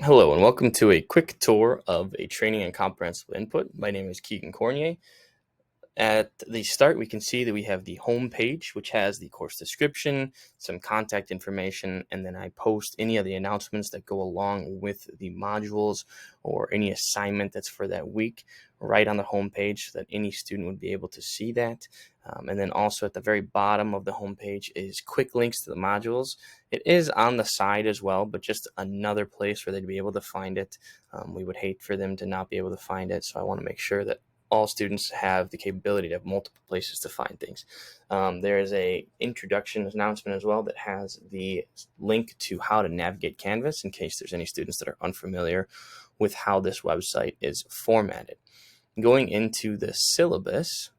Hello and welcome to a quick tour of a training and comprehensible input. My name is Keagan Cornier. At the start, we can see that we have the home page, which has the course description, some contact information, and then I post any of the announcements that go along with the modules or any assignment that's for that week right on the home page so that any student would be able to see that. And then also at the very bottom of the home page is quick links to the modules. It is on the side as well, but just another place where they'd be able to find it. We would hate for them to not be able to find it, so I want to make sure that all students have the capability to have multiple places to find things. There is a introduction announcement as well that has the link to how to navigate Canvas in case there's any students that are unfamiliar with how this website is formatted. Going into the syllabus,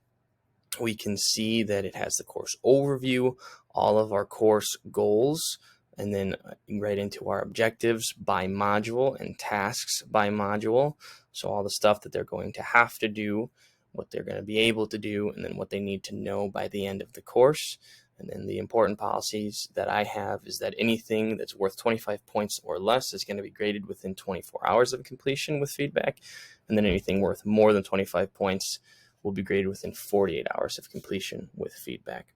we can see that it has the course overview, all of our course goals, and then right into our objectives by module and tasks by module. So all the stuff that they're going to have to do, what they're going to be able to do, and then what they need to know by the end of the course. And then the important policies that I have is that anything that's worth 25 points or less is going to be graded within 24 hours of completion with feedback. And then anything worth more than 25 points will be graded within 48 hours of completion with feedback.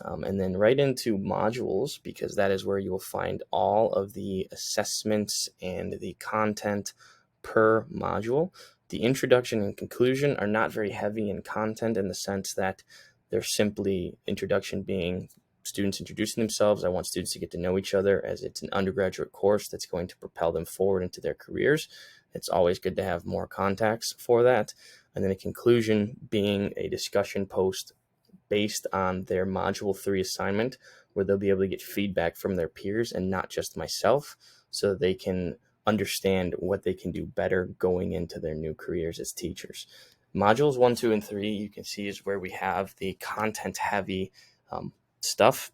And then right into modules, because that is where you will find all of the assessments and the content per module. The introduction and conclusion are not very heavy in content in the sense that they're simply introduction being students introducing themselves. I want students to get to know each other as it's an undergraduate course that's going to propel them forward into their careers. It's always good to have more contacts for that. And then a conclusion being a discussion post based on their Module 3 assignment where they'll be able to get feedback from their peers and not just myself so that they can understand what they can do better going into their new careers as teachers. Modules 1, 2, and 3, you can see is where we have the content-heavy stuff,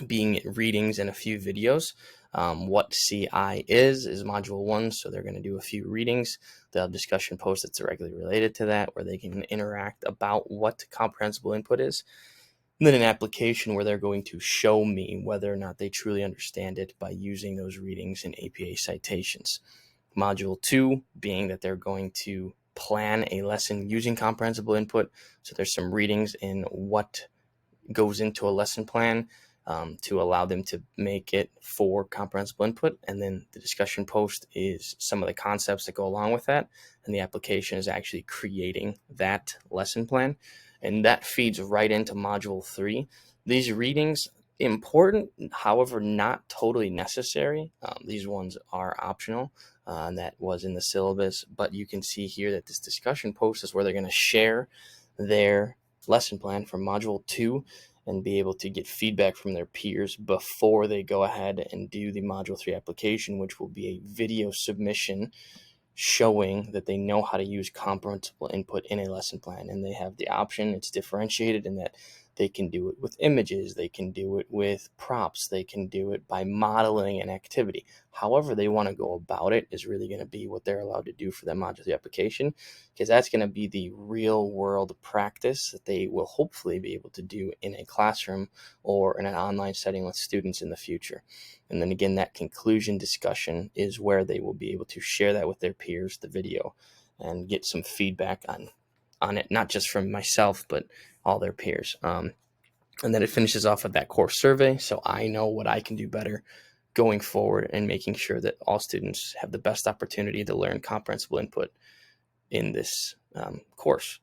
being readings and a few videos. What CI is Module 1, so they're going to do a few readings. They'll have discussion posts that's directly related to that where they can interact about what comprehensible input is. And then an application where they're going to show me whether or not they truly understand it by using those readings and APA citations. Module 2 being that they're going to plan a lesson using comprehensible input. So there's some readings in what goes into a lesson plan to allow them to make it for comprehensible input. And then the discussion post is some of the concepts that go along with that. And the application is actually creating that lesson plan. And that feeds right into Module 3. These readings, important, however, not totally necessary. These ones are optional. And that was in the syllabus. But you can see here that this discussion post is where they're going to share their lesson plan for Module 2 and be able to get feedback from their peers before they go ahead and do the Module 3 application, which will be a video submission showing that they know how to use comprehensible input in a lesson plan. And they have the option, it's differentiated in that they can do it with images, they can do it with props, they can do it by modeling an activity. However they want to go about it is really going to be what they're allowed to do for that Module 3 application, because that's going to be the real world practice that they will hopefully be able to do in a classroom or in an online setting with students in the future. And then again, that conclusion discussion is where they will be able to share that with their peers, the video, and get some feedback on it, not just from myself, but all their peers. And then it finishes off with that course survey, so I know what I can do better going forward and making sure that all students have the best opportunity to learn comprehensible input in this course.